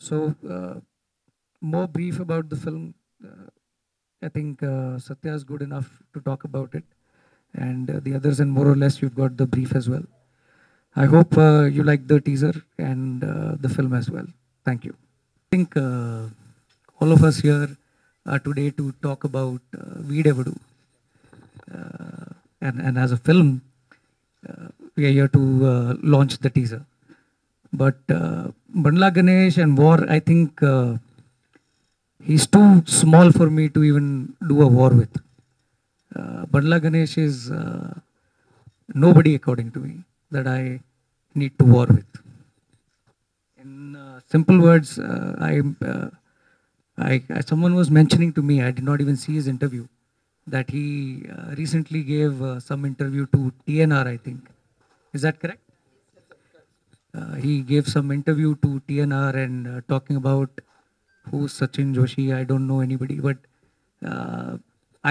So, more brief about the film. I think Satya is good enough to talk about it, and the others, and more or less, you've got the brief as well. I hope you like the teaser and the film as well. Thank you. I think all of us here are today to talk about Videvudu. And as a film, we are here to launch the teaser. But Bandla Ganesh and War, I think he's too small for me to even do a war with. Bandla Ganesh is nobody, according to me, that I need to war with. In simple words, someone was mentioning to me, I did not even see his interview, that he recently gave some interview to TNR, I think. Is that correct? He gave some interview to TNR and talking about who's Sachin Joshi. I don't know anybody, but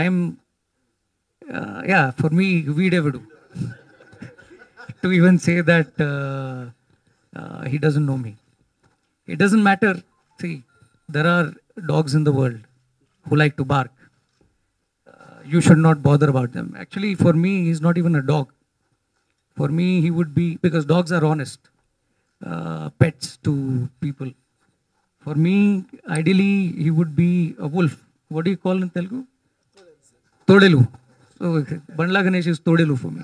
I am, yeah, for me, we'd ever do. To even say that he doesn't know me. It doesn't matter. See, there are dogs in the world who like to bark. You should not bother about them. Actually, for me, he's not even a dog. For me, he would be, because dogs are honest pets to people. For me, ideally, he would be a wolf. What do you call in Telugu? Todelu. So, Bandla Ganesh is Todelu for me.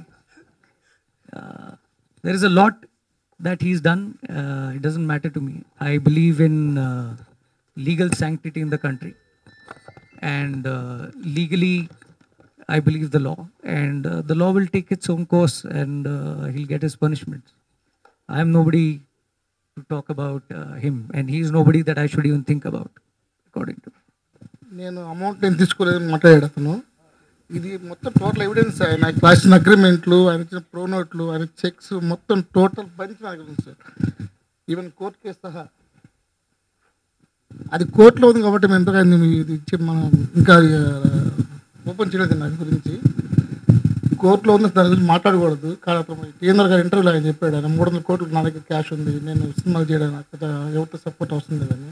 There is a lot that he's done. It doesn't matter to me. I believe in legal sanctity in the country. And legally, I believe the law. And the law will take its own course and he'll get his punishment. I am nobody to talk about him. And he's nobody that I should even think about, according to me. నేను amount నేను తీసుకోలేదని మాట్లాడాడు అతను. ఇది మొత్తం total evidence, ఆయన రాసిన అగ్రిమెంట్లు, ఆయన ఇచ్చిన ప్రోనోట్లు, ఆయన చెక్స్ మొత్తం టోటల్ బంచ్ నాకు ఉంది సార్. ఈవెన్ కోర్టు కేసు సహా అది కోర్టులో ఉంది కాబట్టి మేము ఎంతగా ఇది ఇచ్చి మనం ఇంకా ఓపెన్ చేయలేదు దాని గురించి. కోర్టులో ఉంది, దాని గురించి మాట్లాడకూడదు. కానీ అతను కేంద్ర గారి ఇంటర్వ్యూలో ఆయన చెప్పాడు, ఆయన 300 కోట్లు నా దగ్గర క్యాష్ ఉంది, నేను సినిమాలు చేయడానికి ఎవరితో సపోర్ట్ అవసరం లేదని.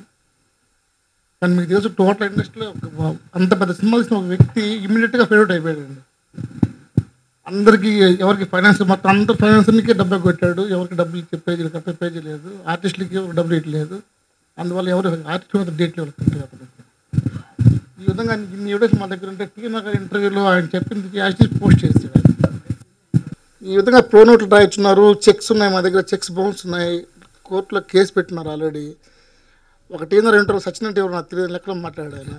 కానీ మీకు తెలుసు టోటల్ ఇండస్ట్రీలో అంత పెద్ద సినిమాలు ఇచ్చిన ఒక వ్యక్తి ఇమీడియట్గా ఫేవరెట్ అయిపోయాడండి. అందరికీ ఎవరికి ఫైనాన్స్ మొత్తం అందరు ఫైనాన్సర్కి డబ్బు కొట్టాడు, ఎవరికి డబ్బులు ఇచ్చే పేజీలు కట్టే పేజీ లేదు, ఆర్టిస్టులకి డబ్బులు ఇవ్వలేదు. అందువల్ల ఎవరు ఆర్టిస్ట్ మీద డేట్లు ఇవ్వలేదు అతనికి. ఈ విధంగా ఇన్ని ఎవిడెన్స్ మా దగ్గర ఉంటే టీఎన్ఆర్ గారి ఇంటర్వ్యూలో ఆయన చెప్పింది యాక్చువల్లీ పోస్ట్ చేస్తాడు. ఈ విధంగా ప్రోనోట్లు రాయించున్నారు, చెక్స్ ఉన్నాయి మా దగ్గర, చెక్స్ బౌన్స్ ఉన్నాయి, కోర్టులో కేసు పెట్టినారు ఆల్రెడీ. ఒక టీఎన్ఆర్ ఇంటర్వ్యూ సచిన్ అంటే ఎవరు నాకు తెలియదు లెక్కలో మాట్లాడాడు ఆయన.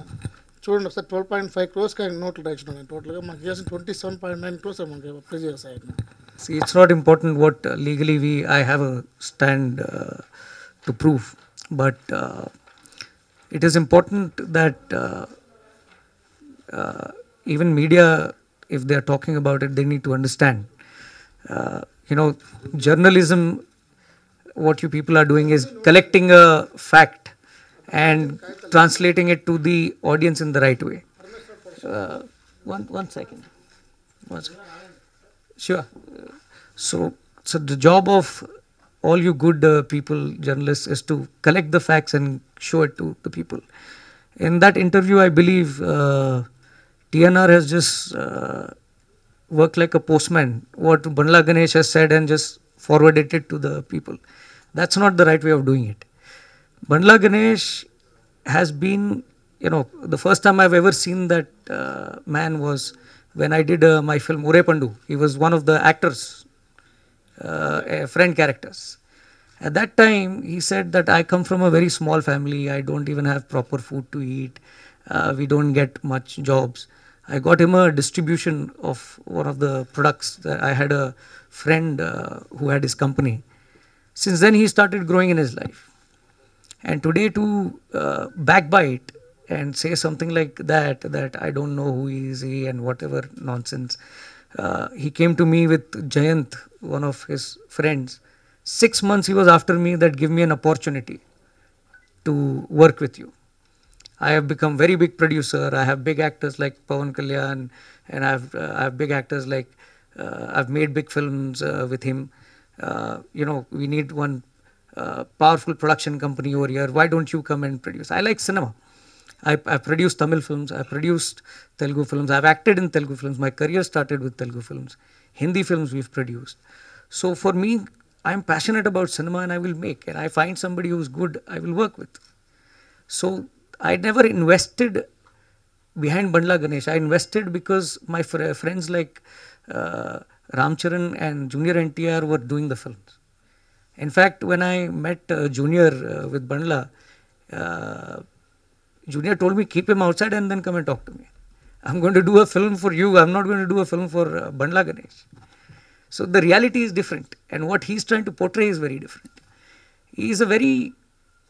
చూడండి ఒకసారి 12.5 crores ఆయన నోట్లు రాయించున్నాడు. ఆయన టోటల్గా మాకు చేసిన 27.9 crores మనకి అప్లై చేస్తాయి ఆయన. See, it's not important what legally I have a stand to prove, but it is important that even media, if they are talking about it, they need to understand. Journalism, what you people are doing is collecting a fact and translating it to the audience in the right way. One second. Sure. So the job of all you good people, journalists, is to collect the facts and show it to the people. In that interview, I believe TNR has just worked like a postman. What Bandla Ganesh has said and just forwarded it to the people. That's not the right way of doing it. Bandla Ganesh has been, the first time I've ever seen that man was when I did my film Ure Pandu. He was one of the actors, friend characters. At that time, he said that I come from a very small family. I don't even have proper food to eat. We don't get much jobs. I got him a distribution of one of the products. I had a friend who had his company. Since then, he started growing in his life. And today to backbite and say something like that I don't know who is he and whatever nonsense. He came to me with Jayant, one of his friends. 6 months he was after me that give me an opportunity to work with you. I have become very big producer. I have big actors like Pawan Kalyan, and I have big actors like I've made big films with him. We need one powerful production company over here. Why don't you come and produce? I like cinema. I produced Tamil films. I produced Telugu films. I've acted in Telugu films. My career started with Telugu films. Hindi films we've produced. So for me, I'm passionate about cinema and I will make. And I find somebody who's good, I will work with. So I never invested behind Bandla Ganesh. I invested because my friends like Ramcharan and Junior NTR were doing the films. In fact, when I met Junior with Bandla, Junior told me, keep him outside and then come and talk to me. I'm going to do a film for you. I'm not going to do a film for Bandla Ganesh. So the reality is different. And what he's trying to portray is very different. He is a very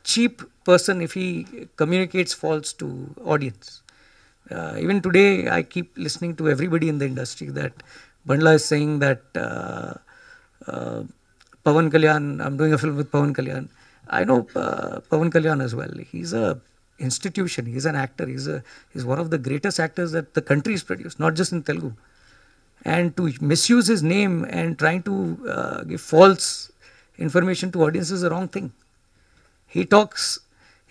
cheap person if he communicates false to audience. Even today, I keep listening to everybody in the industry that Bandla is saying that Pawan Kalyan, I'm doing a film with Pawan Kalyan. I know Pawan Kalyan as well. He's a institution. He's an actor. He's one of the greatest actors that the country has produced, not just in Telugu. And to misuse his name and trying to give false information to audience is the wrong thing. He talks,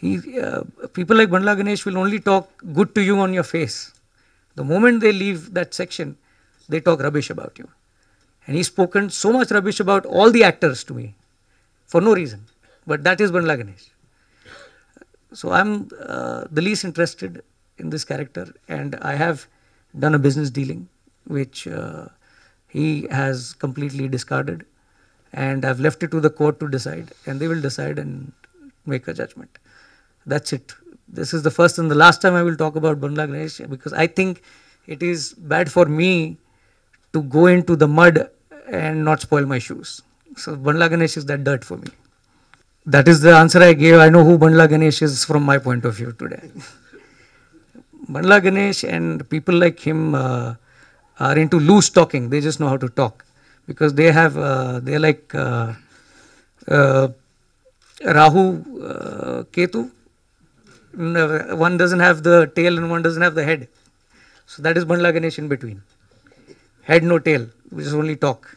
people like Bandla Ganesh will only talk good to you on your face. The moment they leave that section, they talk rubbish about you. And he's spoken so much rubbish about all the actors to me for no reason. But that is Bandla Ganesh. So I'm the least interested in this character, and I have done a business dealing which he has completely discarded, and I've left it to the court to decide, and they will decide and make a judgment. That's it. This is the first and the last time I will talk about Bandla Ganesh, because I think it is bad for me to go into the mud and not spoil my shoes. So Bandla Ganesh is that dirt for me. That is the answer I gave. I know who Bandla Ganesh is from my point of view today. Bandla Ganesh and people like him are into loose talking. They just know how to talk because they have, they're like Rahu, Ketu. One doesn't have the tail and one doesn't have the head. So that is Bandla Ganesh in between. Head, no tail. We just only talk.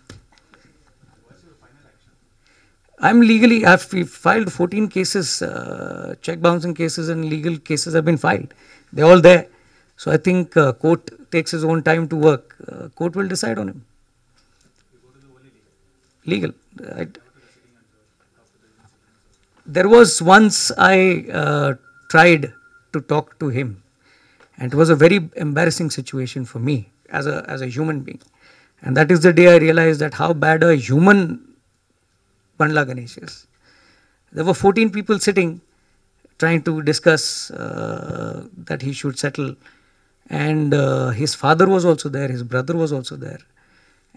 I'm legally, I've filed 14 cases, check bouncing cases and legal cases have been filed. They're all there. So I think court takes his own time to work. Court will decide on him. Legal. There was once I tried to talk to him, and it was a very embarrassing situation for me as a human being. And that is the day I realized that how bad a human Bandla Ganesh is. There were 14 people sitting trying to discuss that he should settle, and his father was also there, his brother was also there,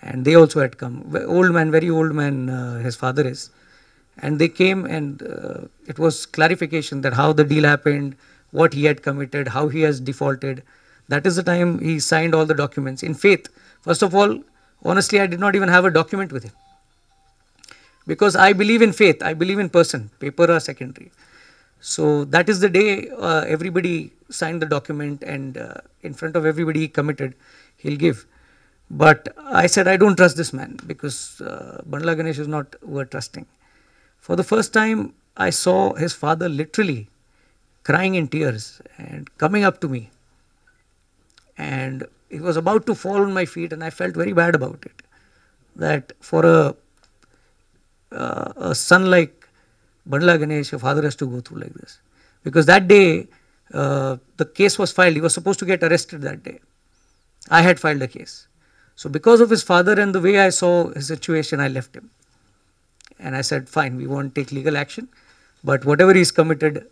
and they also had come. Old man, very old man, his father is. And they came and it was clarification that how the deal happened, what he had committed, how he has defaulted. That is the time he signed all the documents in faith. First of all, honestly, I did not even have a document with him. Because I believe in faith, I believe in person, paper are secondary. So that is the day everybody signed the document and in front of everybody he committed, he'll give. But I said, I don't trust this man because Bandla Ganesh is not worth trusting. For the first time, I saw his father literally crying in tears and coming up to me. And he was about to fall on my feet and I felt very bad about it. That for a son like Bandla Ganesh, a father has to go through like this. Because that day, the case was filed. He was supposed to get arrested that day. I had filed a case. So because of his father and the way I saw his situation, I left him. And I said, fine, we won't take legal action. But whatever he's committed,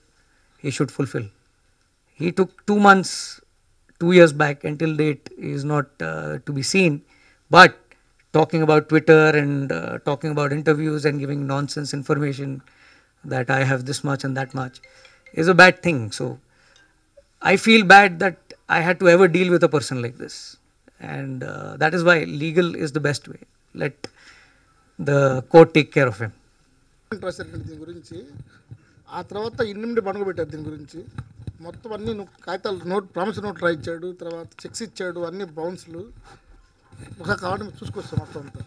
he should fulfill. He took 2 months, 2 years back until date is not to be seen. But talking about Twitter and talking about interviews and giving nonsense information that I have this much and that much is a bad thing. So I feel bad that I had to ever deal with a person like this. And that is why legal is the best way. Let the court take care of him. దీని గురించి ఆ తర్వాత ఇన్నిమిడి పడుకోబెట్టారు దీని గురించి మొత్తం అన్ని కాగితాలు note promise note రాయించాడు తర్వాత చెక్స్ ఇచ్చాడు అన్ని బౌన్స్లు ఒకసారి కావాలంటే చూసుకొస్తాం మొత్తం అంతా